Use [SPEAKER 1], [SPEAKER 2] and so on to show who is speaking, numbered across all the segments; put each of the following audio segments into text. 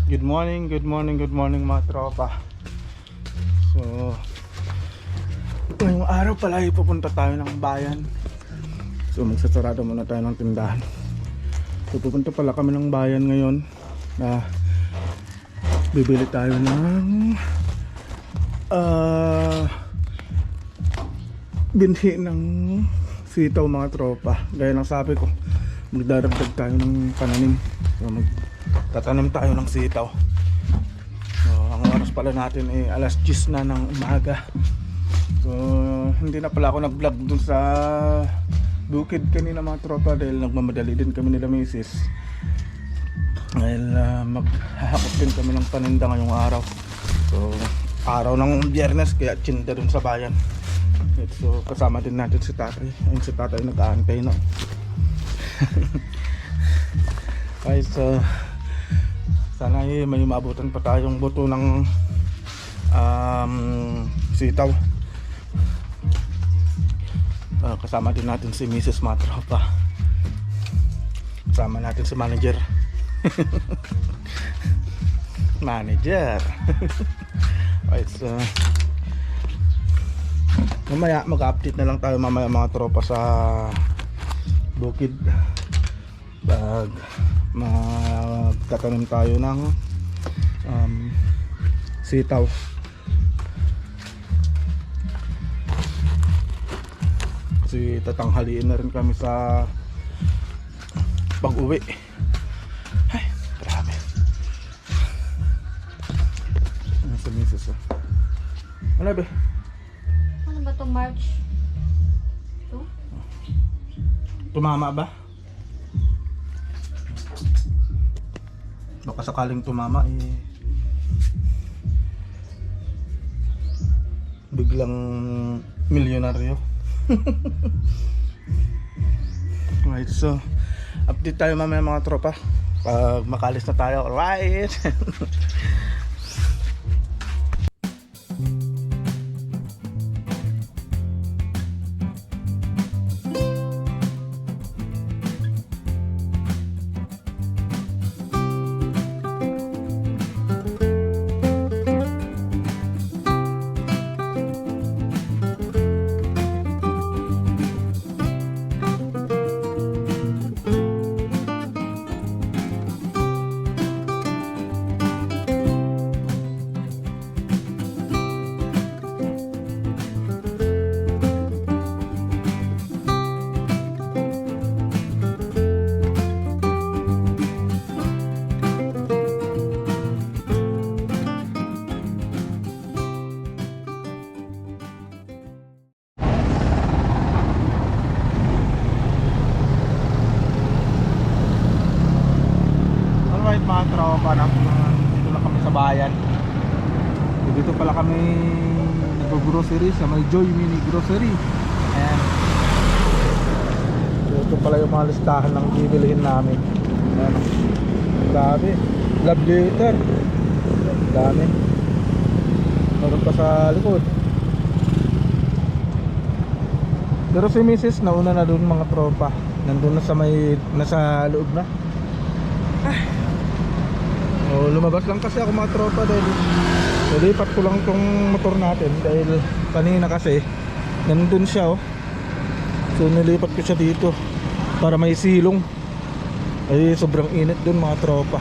[SPEAKER 1] Good morning, good morning, good morning mga tropa. So, ngayong araw pala ay pupunta tayo ng bayan. So, magsasarado muna tayo ng tindahan. So, pupunta pala kami ng bayan ngayon na bibili tayo ng binhi ng sitaw mga tropa. Gaya ng sabi ko, magdaragdag tayo ng pananim. So, tatanim tayo ng sitaw. So, ang oras pala natin ay alas 10 na ng umaga. So, hindi na pala ako nag-vlog dun sa bukid kanina mga tropa dahil nagmamadali din kami nila misis. Dahil maghahakot din kami ng paninda ngayong araw. So, araw ng Biyernes kaya tsinda dun sa bayan. So, kasama din natin si tatay. Ayun si tatay nag-aantay na. Okay, so sana may maabutan pa tayong buto ng sitaw. Kasama din natin si Mrs. Matropa. Kasama natin si manager. Manager. Alright, so mamaya mag-update na lang tayo mamaya mga tropa sa bukid. Pag magtatanim tayo ng sitaw. Kasi tatanghaliin na rin kami sa pag-uwi. Ay, grabe. Ano sa misis oh? Ano ba?
[SPEAKER 2] Ano ba itong March 2?
[SPEAKER 1] Tumama ba? Baka sakaling tumama biglang milyonaryo. Right, so update tayo mamaya mga tropa pag makalis na tayo. Alright. Mga tropa na dito lang kami sa bayan. Dito pala kami nag-grocery sa may Joy Mini Grocery. Ayan. Ito pala yung mga listahan ng bibilihin namin. Ayan. Grabe. Love letter. Dami. Meron pa sa likod. Pero si Mrs. nauna na doon mga tropa. Nandun na sa may nasa loob na. Oh, lumabas lang kasi ako mga tropa dahil nilipat ko lang tong motor natin dahil kanina kasi nandun siya oh. So nilipat ko siya dito para may silong. Ay sobrang init dun mga tropa.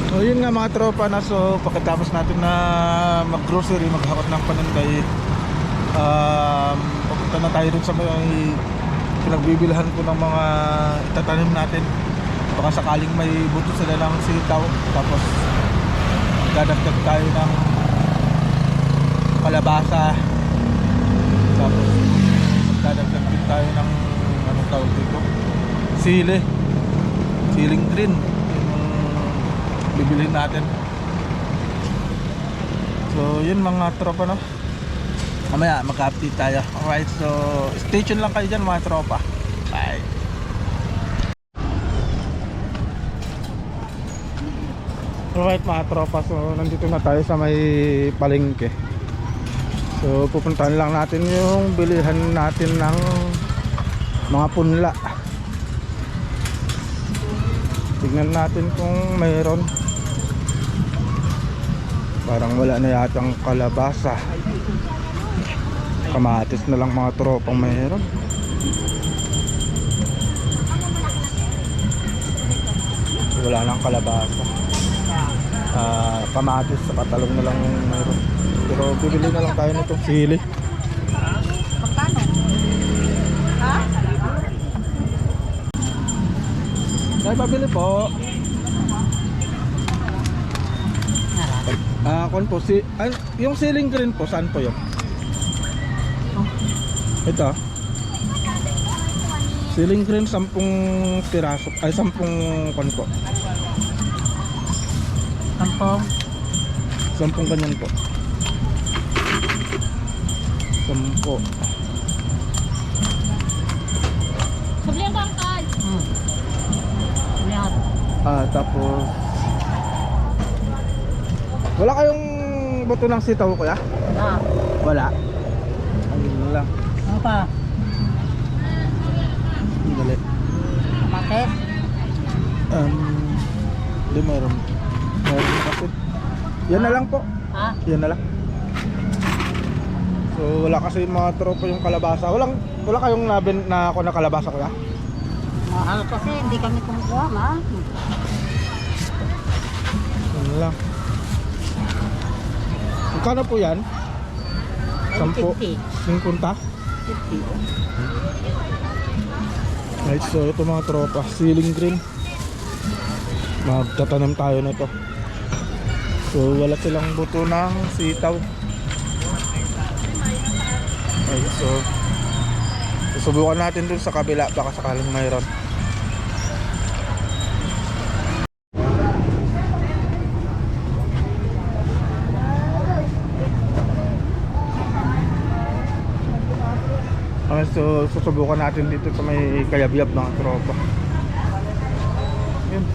[SPEAKER 1] So yun nga mga tropa na, so pagkatapos natin na mag grocery, maghakot ng paninday, papunta na tayo dun sa may pinagbibilhan ko ng mga itatanim natin. Baka sakaling may buto sila ng sitaw. Tapos dadagdag tayo ng kalabasa. Tapos dadagdag din tayo ng anong tawag dito, siling green. Yung bibilhin natin. So yun mga tropa no. Mamaya mag-update tayo. Alright, so stay tuned lang kayo dyan mga tropa. Bye. Alright mga tropa, so nandito na tayo sa may palengke. So pupuntahan lang natin yung bilihan natin ng mga punla. Tignan natin kung mayroon. Parang wala na yatang kalabasa. Kamatis na lang mga tropang mayroon. Wala nang kalabasa. Kamatis sa katalong na lang yung mayroon. Pero bibili na lang tayo nitong sili.
[SPEAKER 2] Magkano? Ha?
[SPEAKER 1] Ay, pabili po. Kon po yung ceiling green po, saan po yun? Ito. Ceiling green 10 piraso, ay 10 kon po. 10 ganyan po. 10.
[SPEAKER 2] Sabihan ka ang card.
[SPEAKER 1] Tapos wala kayong buto ng sitaw, kuya? Wala. Ayun lang.
[SPEAKER 2] Ano pa?
[SPEAKER 1] Dali.
[SPEAKER 2] Kamatis?
[SPEAKER 1] Hindi, mayroon kasi. Yan na lang po.
[SPEAKER 2] Ha?
[SPEAKER 1] Yan na lang. So wala kasi mga tropa yung kalabasa. Wala kayong na ako na kalabasa, kuya?
[SPEAKER 2] Mahal kasi hindi kami kumukuha, ma.
[SPEAKER 1] Yan lang. Magkano po yan? 10? 50?
[SPEAKER 2] 50.
[SPEAKER 1] Right, so ito mga tropa, ceiling green. Magtatanim tayo na to. So wala silang buto ng sitaw. Right, so susubukan natin dun sa kabila, baka sakaling mayroon. So susubukan natin dito sa may kayabiyab ng tropa. Yun.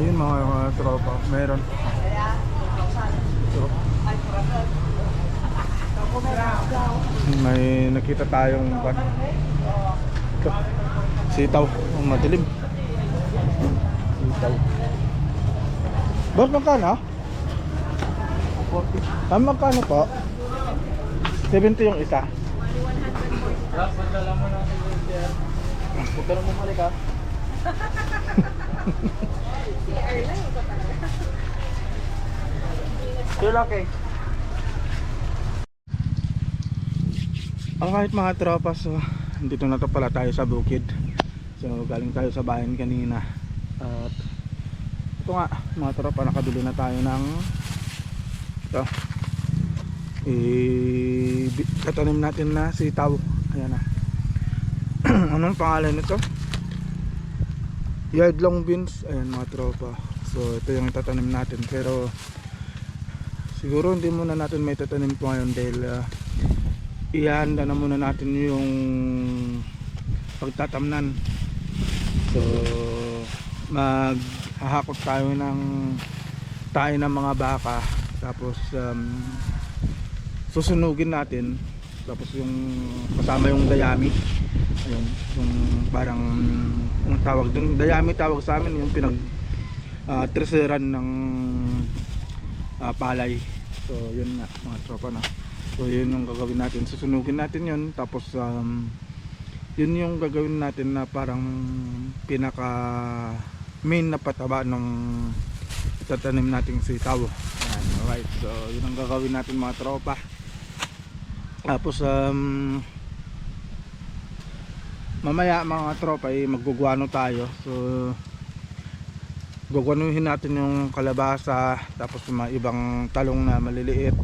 [SPEAKER 1] Ayun mga tropa, meron. So, may nakita tayong ito, sitaw, ang madilim. Sitaw. Boss, magkano? Magkano po? 70 yung isa. Huwag ka naman malik, ha? Okay. Alright mga tropa, so dito na to pala tayo sa bukid. So galing tayo sa bayan kanina. At ito nga mga tropa, nakabili na tayo ng ito, tatanim natin na sitaw. Ayan na. Anong pangalan nito? Yard long beans. Ayan mga tropa. So ito yung tatanim natin. Pero siguro hindi muna natin may tatanim po ngayon dahil ihanda na muna natin yung pagtatamnan. So maghahakot tayo ng tayo ng mga baka. Tapos susunugin natin. Tapos yung kasama yung dayami. Ayun, yung parang ang tawag dun, dayami tawag sa amin, yung pinag treseran ng palay. So yun nga mga tropa na. So yun yung gagawin natin. Susunugin natin yun. Tapos yun yung gagawin natin na parang pinaka main na pataba ng tatanim nating sitaw. Ayan, alright, so yun ang gagawin natin mga tropa. Tapos mamaya mga tropa maggugwano tayo. So gugwanuhin natin yung kalabasa. Tapos yung mga ibang talong na maliliit,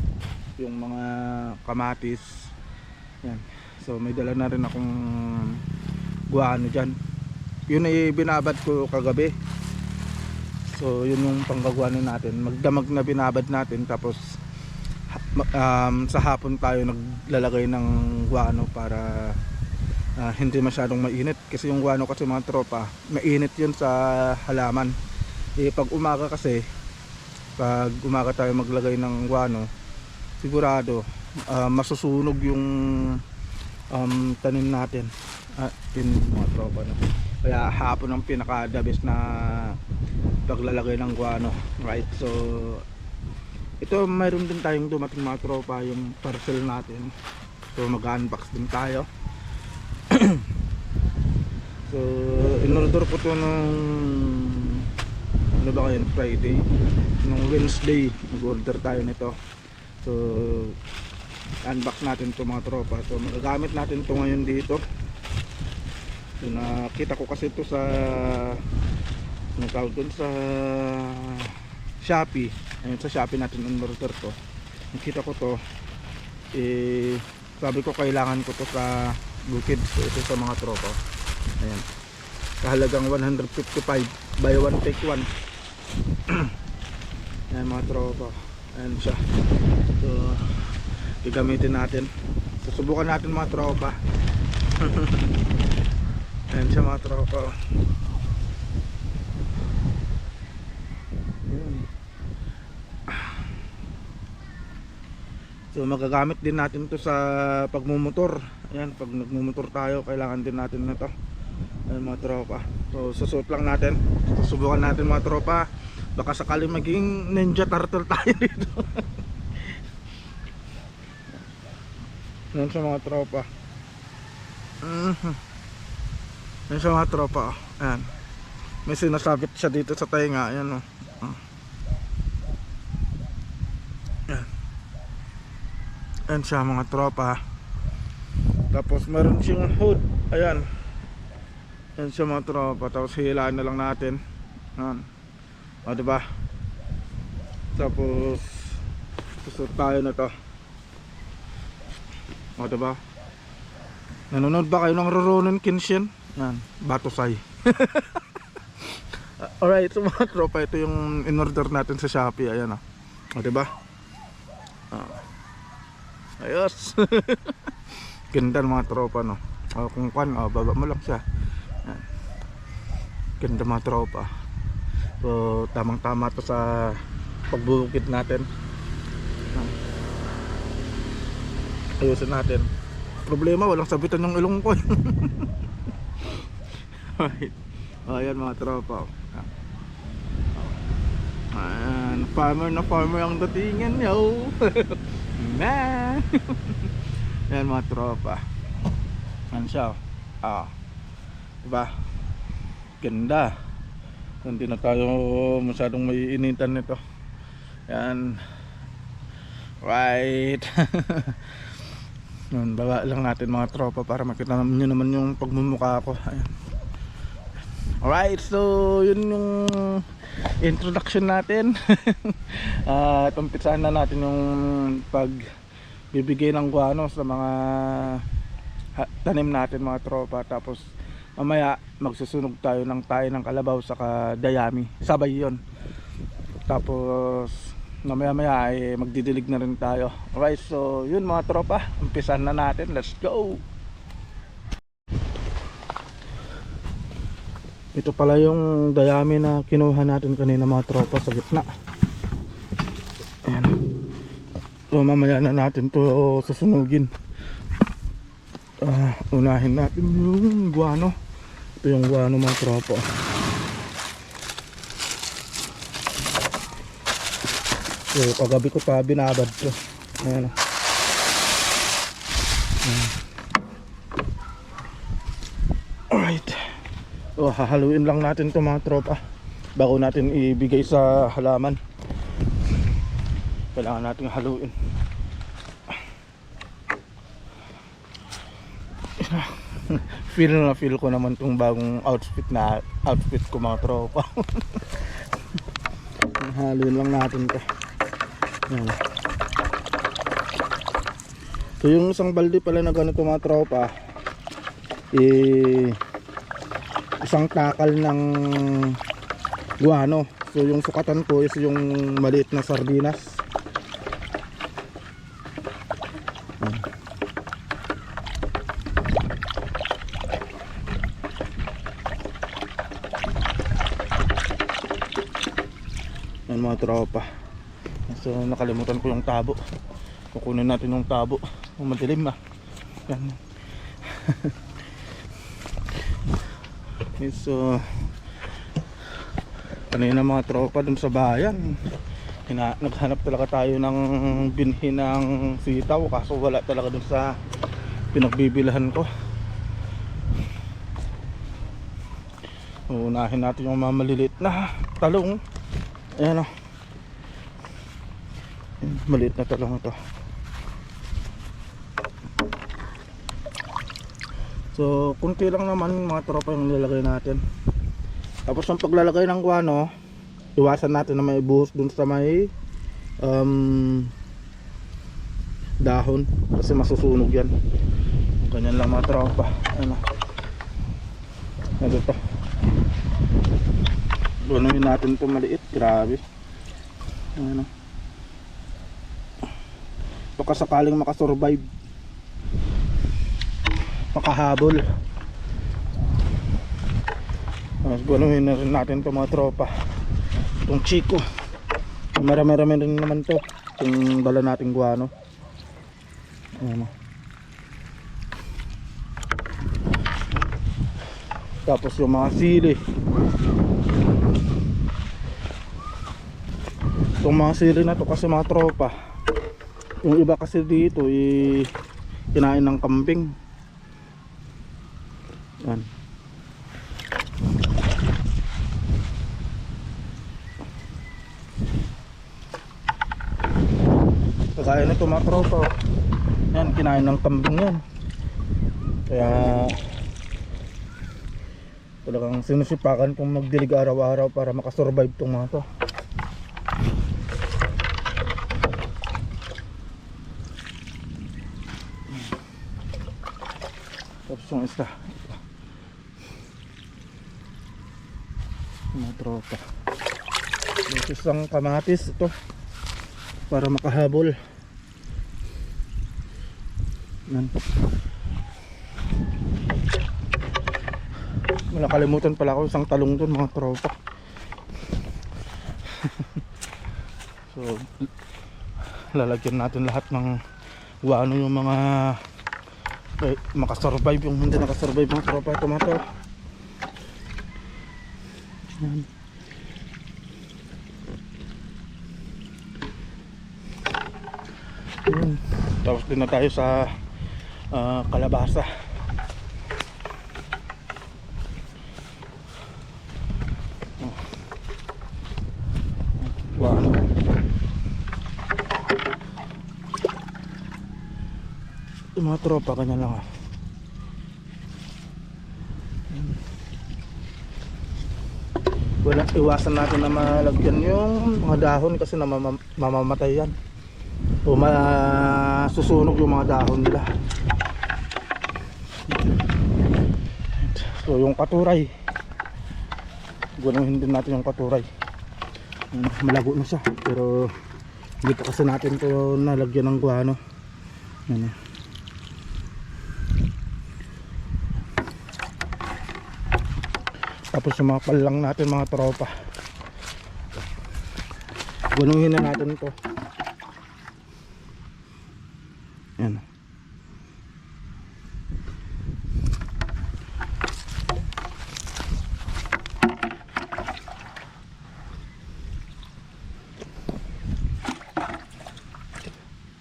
[SPEAKER 1] yung mga kamatis. Yan. So may dala na rin akong guano dyan. Yun ay binabad ko kagabi. So yun yung panggagwanin natin. Magdamag na binabad natin. Tapos sa hapon tayo naglalagay ng guano para hindi masyadong mainit. Kasi yung guano kasi mga tropa, mainit yun sa halaman. Pag umaga kasi, pag umaga tayo maglagay ng guano, sigurado masusunog yung tanim natin mga tropa, no? Kaya hapon ang pinaka the best na paglalagay ng guano, right? So ito, mayroon din tayong dumating mga tropa, yung parcel natin. So mag-unbox din tayo. So in-order ko to nung ano ba kayo, Friday, nung Wednesday nag-order tayo nito. So unbox natin to mga tropa. So magagamit natin to ngayon dito. So nakita ko kasi ito sa anong tawag dun, sa Shopee. Ayun, sa Shopee natin in-order to. Nakita ko to, sabi ko kailangan ko to sa bukid. So ito sa mga tropa. Ayan, kahalagang 155, buy one take one. Ayan mga tropa, ayan siya. So gagamitin natin, susubukan natin mga tropa. Ayan siya mga tropa. Ayan. So magagamit din natin to sa pagmumotor. Ayan, pag nagmumotor tayo kailangan din natin na to. Ayan mga tropa. So susuot lang natin, susubukan natin mga tropa. Baka sakali maging ninja turtle tayo dito. Ayan sa mga tropa. Ayan sa mga tropa. Ayan, may sinasabit siya dito sa tainga. Ayan o. Ayan. Ayan siya mga tropa. Tapos meron siyang hood. Ayan. Ayan siya mga tropa. Tapos hilaan na lang natin. Ayan. O diba? Tapos susot tayo na to. O diba? Nanonood ba kayo ng Rurouni Kenshin? Ayan, Batusay. Alright, so mga tropa, ito yung in-order natin sa Shopee. Ayan o diba? Ayos. Ganda mga tropa, no? Kung kan, baba mo lang siya. Ayan. Ganda mga tropa. So tamang tama to sa pagbubukid natin. Ayusin natin. Problema, walang sabitan yung ilong ko. Right. Ayan mga tropa. Ayan, farmer na farmer ang datingan, yo. Man. Ayan mga tropa. Ayan siya. Diba? Ganda. Hindi na tayo masyadong may initan nito. Ayan. Right. Ayan, baba lang natin mga tropa para makita nyo naman yung pagmumukha ko. Ayan. Alright, so yun yung introduction natin. At umpisahan na natin yung pagbibigay ng guano sa mga tanim natin mga tropa. Tapos mamaya magsusunog tayo ng tayo ng kalabaw saka dayami, sabay yon. Tapos mamaya ay magdidilig na rin tayo. Alright, so yun mga tropa, umpisahan na natin. Let's go. Ito pala yung dayami na kinuha natin kanina mga tropa sa gitna. Ayan. So mamaya na natin to susunugin. Unahin natin yung guano. Ito yung guano mga tropa. So kagabi ko pa binabad to. Ayan. Alright. So hahaluin lang natin to mga tropa bago natin ibigay sa halaman. Kailangan natin haluin. Feel ko naman tong bagong outfit ko mga tropa. Haluin lang natin to. Ayan. So yung isang balde pala na ganito mga tropa, isang takal ng guano. So yung sukatan ko is yung maliit na sardinas. Yan mga tropa. So nakalimutan ko yung tabo. Kukunin natin yung tabo. Madilim. Yan. So kanina mga tropa dun sa bayan, naghanap talaga tayo ng binhi ng sitaw, kaso wala talaga dun sa pinagbibilahan ko. Unahin natin yung mga maliliit na talong. Ayan o, maliit na talong ito. So kunti lang naman mga tropa yung nilalagay natin. Tapos ang paglalagay ng guano, iwasan natin na may buhos dun sa may dahon, kasi masusunog yan. Ganyan lang mga tropa. Ano ito, guanuhin natin ito maliit. Grabe. Ano, baka sakaling makasurvive, makahabol. Guanuhin na rin natin ito mga tropa. Itong chiko, marami-rami rin naman to, itong dala nating guano. Ayan. Tapos yung mga sili, itong mga sili na to kasi mga tropa, yung iba kasi dito kinain ng kambing. Yan. Kaya nito mga tropa, yan, kinain ng kambing yan. Kaya talagang sinusipakan kong magdilig araw-araw para makasurvive itong mga to. Tapos yung isa, mga tropa, yung isang kamatis ito para makahabol. Yan. Nakalimutan pala ako isang talong dun mga tropa. So lalagyan natin lahat ng guano yung mga makasurvive, yung hindi nakasurvive mga tropa. Tomato. Yan. Yan. Tapos din na tayo sa kalabasa. Wow. Yung mga tropa kanya lang wala, iwasan natin na malagyan yung mga dahon kasi mamamatay yan o masusunog yung mga dahon nila. So yung katuray, gunuhin din natin yung katuray. Malago na siya pero dito kasi natin ito nalagyan ng guano. Yan. Tapos yung mga palang natin mga tropa, gunuhin na natin ito. Yan.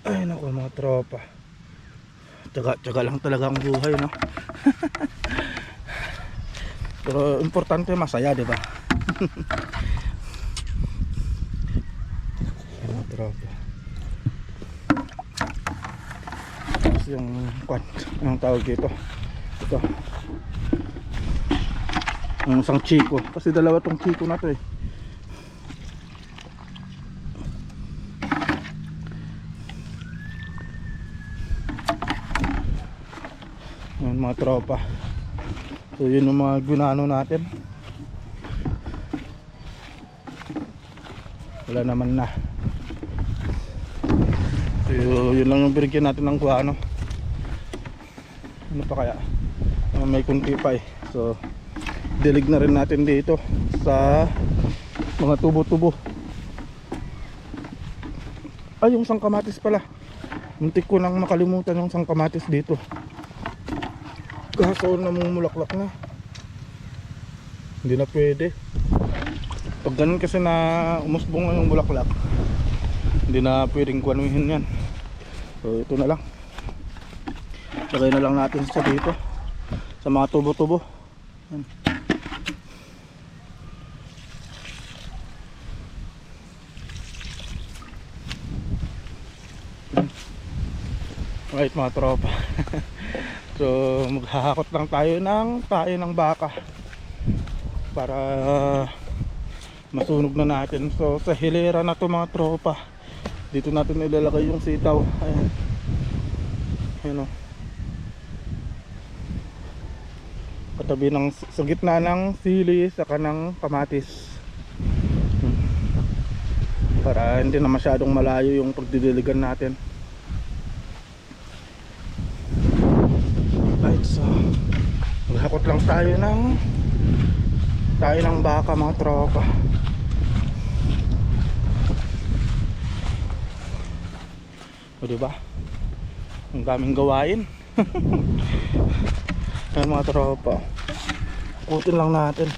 [SPEAKER 1] Ay naku mga tropa, tsaga lang talaga ang buhay, no? Pero importante masaya, di ba? Ay mga tropa, tapos yung ang tawag dito, ito yung isang chiko, kasi dalawa tong chiko na to eh. Yan mga tropa, so yun yung mga gunano natin. Wala naman na. So yun lang yung binigyan natin ng guano. Ano pa kaya, may kunti pa eh. So dilig na rin natin dito sa mga tubo-tubo. Ay, yung sangkamatis pala, muntik ko nang makalimutan yung sangkamatis dito. Kaso namumulaklak na. Hindi na pwede. Pag ganun kasi na umusbong na yung bulaklak, hindi na pwedeng kuwanuhin yan. So ito na lang. Lagay na lang natin sa dito, sa mga tubo-tubo. Yan. Right mga tropa. So maghahakot lang tayo ng tayo ng baka para masunog na natin. So sa hilera na to mga tropa, dito natin ilalagay yung sitaw. Ayan. Ayan o. Katabi ng, sa gitna ng sili saka ng kamatis. Para hindi na masyadong malayo yung pagdidiligan natin. Right, so maghakot lang tayo ng baka mga tropa. O diba? Ang daming gawain. Ayan mga tropa, kutin lang natin.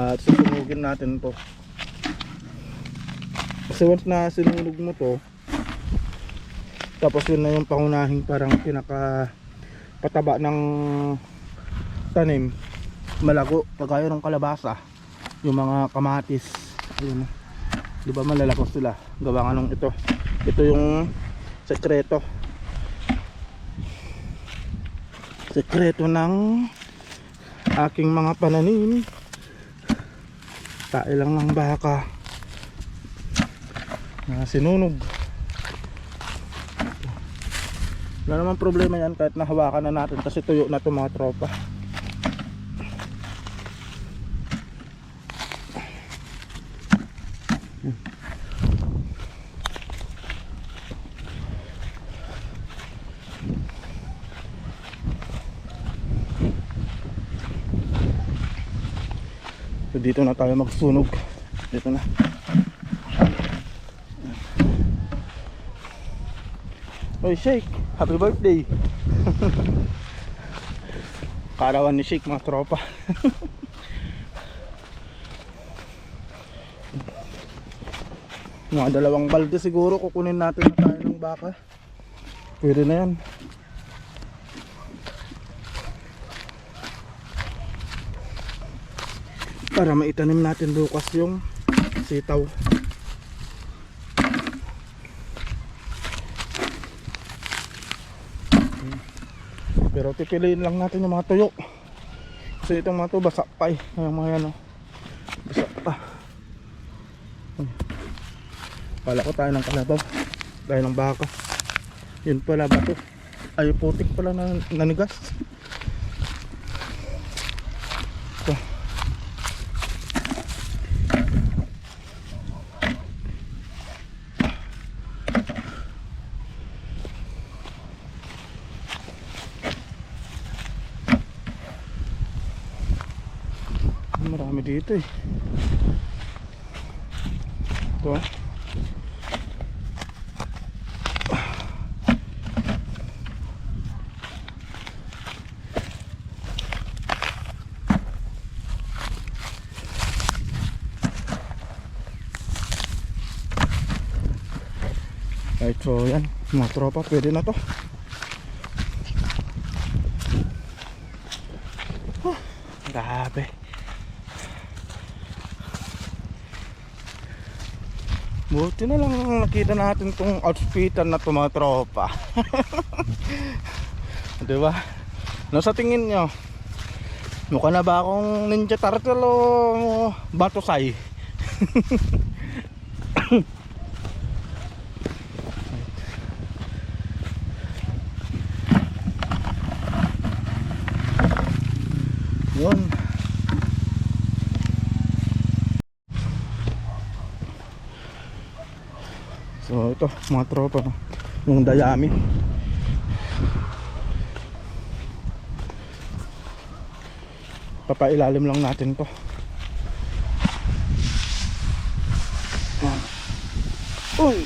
[SPEAKER 1] At susunugin natin to. Kasi once na sinunog mo to, tapos yun na yung pangunahing parang pinaka pataba ng tanim, malago, kagaya ng kalabasa, yung mga kamatis. Ayun, di ba malalakos sila? Gawa nga nung ito yung sekreto ng aking mga pananim. Tae lang ng baka na sinunog. Wala naman problema yan kahit nahawakan na natin kasi tuyo na to mga tropa. So dito na tayo magsunog. Dito na. Oy Shake, happy birthday. Karawan ni Shake mga tropa. Mga 2 balde siguro kukunin natin na tayo ng baka. Pwede na yan. Para maitanim natin bukas yung sitaw. Pero pipiliin lang natin yung mga tuyo. Kasi itong mga to basa pa eh. Yung mga yan o. Basa pa. Pala ko tayo ng kalabaw. Tayo ng baka. Yun pala bato. Ay putik pala na nanigas. Ito. Marami dito eh. Ito. Right, so yan mga tropa, pwede na to. Grabe. Buti na lang nakita natin tong outfitan na to mga tropa. Diba? No, sa tingin nyo, mukha na ba akong Ninja Turtle o Batosay? Yun. So ito mga tropa, yung dayami. Papailalim lang natin to. Uy.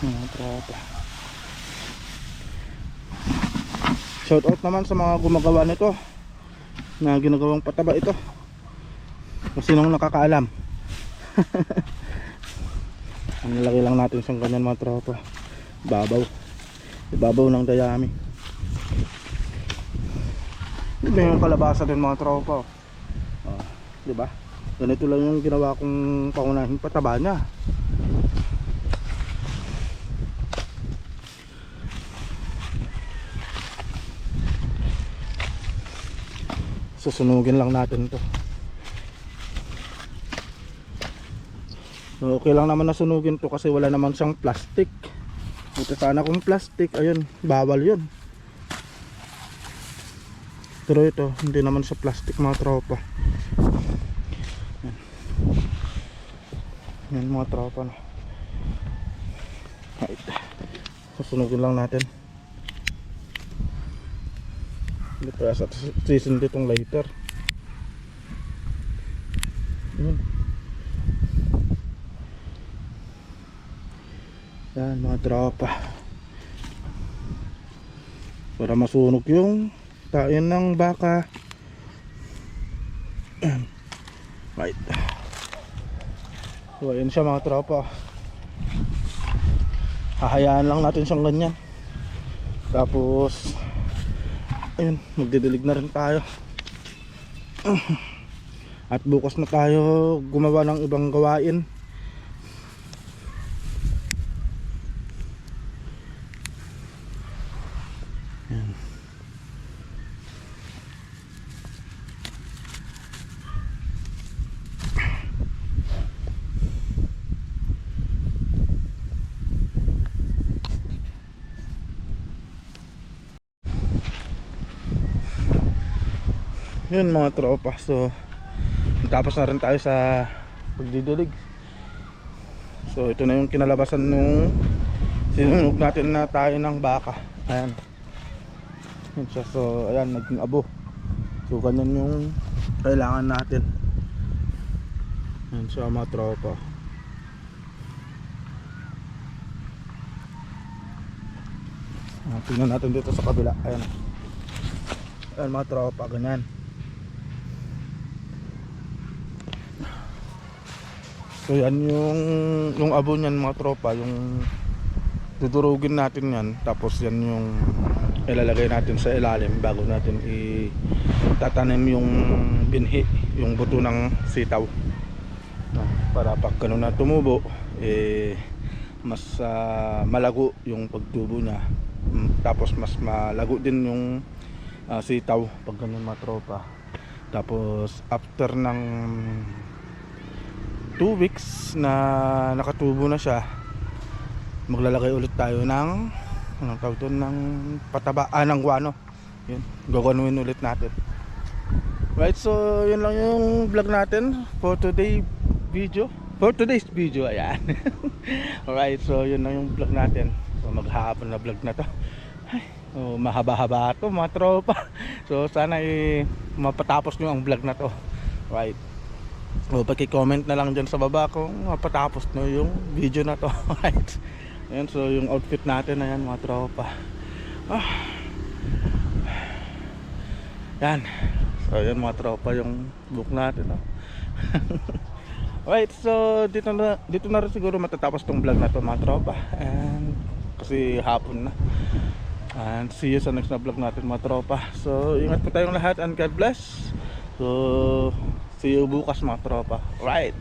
[SPEAKER 1] Mga tropa. Shout out naman sa mga gumagawa nito na ginagawang pataba ito. Kung sinong nakakaalam. Ang nilagay lang natin siyang ganyan mga tropa. Ibabaw ng dayami. Ito yung kalabasa din mga tropa. Diba? Ganito lang yung ginawa kong pangunahing pataba niya. Susunugin lang natin to. So, okay lang naman na sunugin to kasi wala naman siyang plastic. Buti sana kung plastic, ayun, bawal yun. Pero ito, hindi naman sa plastic mga tropa. Yan mga tropa na. Right. Susunugin lang natin. Hindi pa sa season ditong lighter. Yan. Yan mga tropa. Para masunog yung tain ng baka. Right. So ayun siya mga tropa. Hahayaan lang natin siyang ganyan. Tapos ayun, magdidilig na rin tayo. At bukas na tayo gumawa ng ibang gawain. Ayan. Yun mga tropa. So tapos na rin tayo sa pagdidilig. So ito na yung kinalabasan nung sinunog natin na tayo ng baka. Ayan. Yun siya. So ayan, naging abo. So ganyan yung kailangan natin. Ayan siya mga tropa. Tingnan natin dito sa kabila. Ayan. Ayan mga tropa, ganyan. So yan yung abo niyan mga tropa, yung dudurugin natin yan. Tapos yan yung ilalagay natin sa ilalim bago natin itatanim yung binhi, yung buto ng sitaw. Para pag ganun na tumubo, mas malago yung pagtubo niya. Tapos mas malago din yung sitaw pag ganun mga tropa. Tapos after ng 2 weeks na nakatubo na siya, maglalagay ulit tayo ng anong tawag doon, ng pataba, ng guano. Yun, gagawin ulit natin. Right, so yun lang yung vlog natin for today's video. Ayan. Alright, so yun lang yung vlog natin. So maghahapon na vlog na to. Ay, oh, mahaba-haba to mga tropa. So sana mapatapos nyo ang vlog na to. Right. So paki-comment na lang dyan sa baba kung mapatapos nyo yung video na to. Right. Ayan, so yung outfit natin na yan mga tropa. Yan. So yan mga tropa yung book natin. Right, so dito na rin siguro matatapos tong vlog na to mga tropa. And kasi hapon na. And see you sa next na vlog natin mga tropa. So ingat po tayong lahat and God bless. So see you bukas mga tropa. Right.